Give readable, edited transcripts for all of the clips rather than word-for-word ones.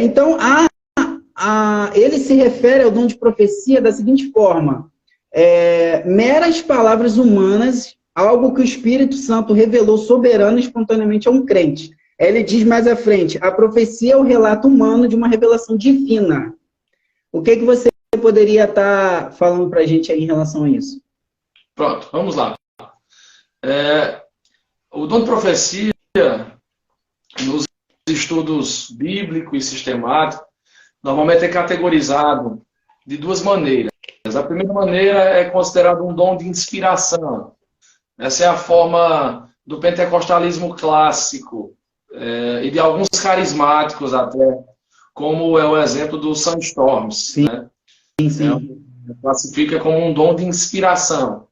Então, ele se refere ao dom de profecia da seguinte forma: meras palavras humanas, algo que o Espírito Santo revelou soberano e espontaneamente a um crente. Ele diz mais à frente: a profecia é o relato humano de uma revelação divina. O que você poderia estar falando para a gente aí em relação a isso? Pronto, vamos lá. O dom de profecia, nos estudos bíblicos e sistemáticos, normalmente é categorizado de duas maneiras. A primeira maneira é considerado um dom de inspiração. Essa é a forma do pentecostalismo clássico e de alguns carismáticos até, como é o exemplo do Sandstorms. Sim, né? sim. Classifica como um dom de inspiração.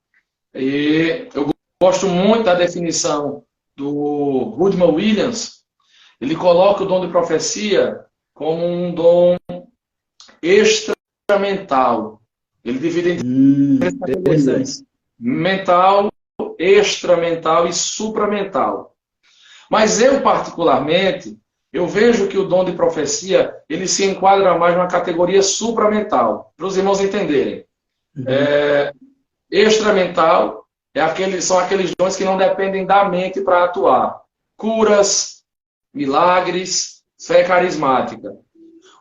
E eu gosto muito da definição do Rudman Williams. Ele coloca o dom de profecia como um dom extramental. Ele divide em três categorias: mental, extramental e supramental. Mas eu, particularmente, eu vejo que o dom de profecia, ele se enquadra mais numa categoria supramental, para os irmãos entenderem. Extramental são aqueles dons que não dependem da mente para atuar. Curas, milagres, fé carismática.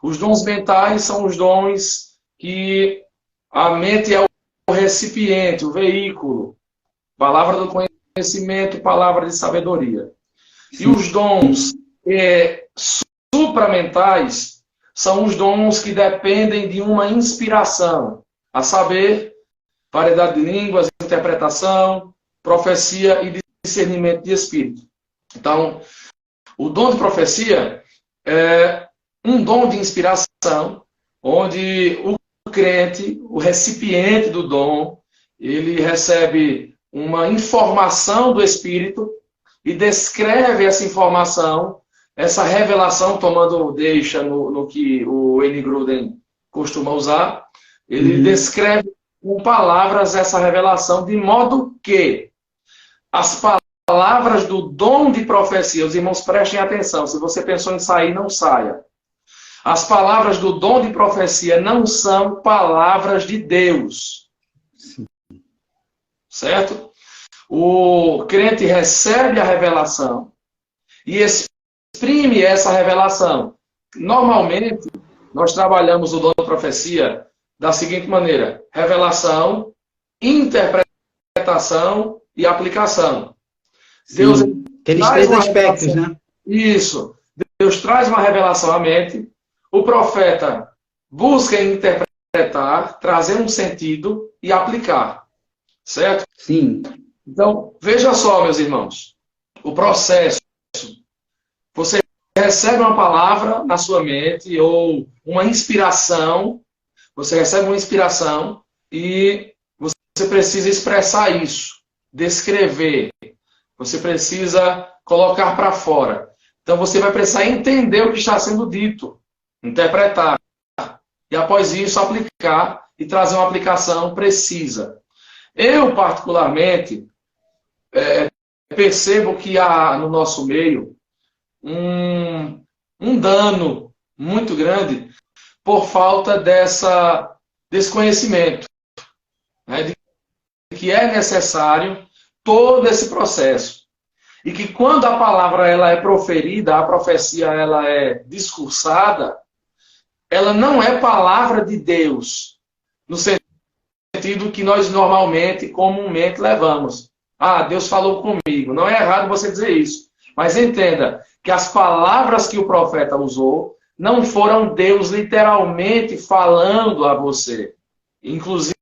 Os dons mentais são os dons que a mente é o recipiente, o veículo. Palavra do conhecimento, palavra de sabedoria. Sim. E os dons supramentais são os dons que dependem de uma inspiração, a saber, variedade de línguas, interpretação, profecia e discernimento de espírito. Então, o dom de profecia é um dom de inspiração, onde o crente, o recipiente do dom, ele recebe uma informação do Espírito e descreve essa informação, essa revelação, tomando deixa no que o N. Gruden costuma usar. Ele descreve com palavras essa revelação, de modo que as palavras do dom de profecia, os irmãos prestem atenção, se você pensou em sair, não saia. As palavras do dom de profecia não são palavras de Deus. Certo? O crente recebe a revelação e exprime essa revelação. Normalmente, nós trabalhamos o dom de profecia da seguinte maneira: revelação, interpretação e aplicação. Deus aqueles três aspectos, né? Isso. Deus traz uma revelação à mente, o profeta busca interpretar, trazer um sentido e aplicar. Certo? Sim. Então, veja só, meus irmãos, o processo. Você recebe uma palavra na sua mente ou uma inspiração, você recebe uma inspiração e você precisa expressar isso, descrever, você precisa colocar para fora. Então, você vai precisar entender o que está sendo dito, interpretar, e após isso aplicar e trazer uma aplicação precisa. Eu, particularmente, percebo que há no nosso meio um dano muito grande por falta desse conhecimento, né, de que é necessário todo esse processo. E que quando a palavra ela é proferida, a profecia ela é discursada, ela não é palavra de Deus, no sentido que nós normalmente, comumente levamos. Ah, Deus falou comigo. Não é errado você dizer isso. Mas entenda que as palavras que o profeta usou não foram Deus literalmente falando a você. Inclusive,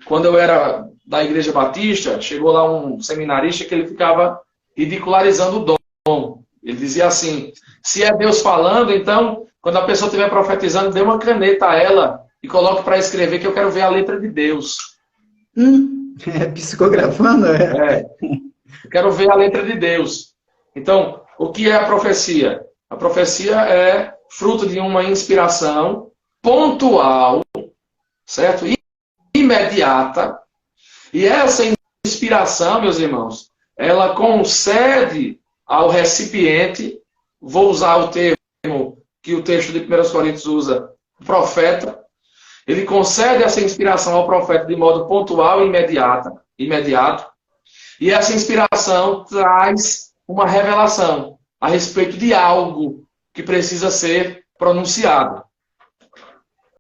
quando eu era da Igreja Batista, chegou lá um seminarista que ele ficava ridicularizando o dom. Ele dizia assim: se é Deus falando, então, quando a pessoa estiver profetizando, dê uma caneta a ela e coloque para escrever que eu quero ver a letra de Deus. Psicografando? Eu quero ver a letra de Deus. Então, o que é a profecia? A profecia é fruto de uma inspiração pontual, certo? Imediata. E essa inspiração, meus irmãos, ela concede ao recipiente vou usar o termo que o texto de 1 Coríntios usa, profeta. Ele concede essa inspiração ao profeta de modo pontual e imediato. E essa inspiração traz uma revelação a respeito de algo que precisa ser pronunciado.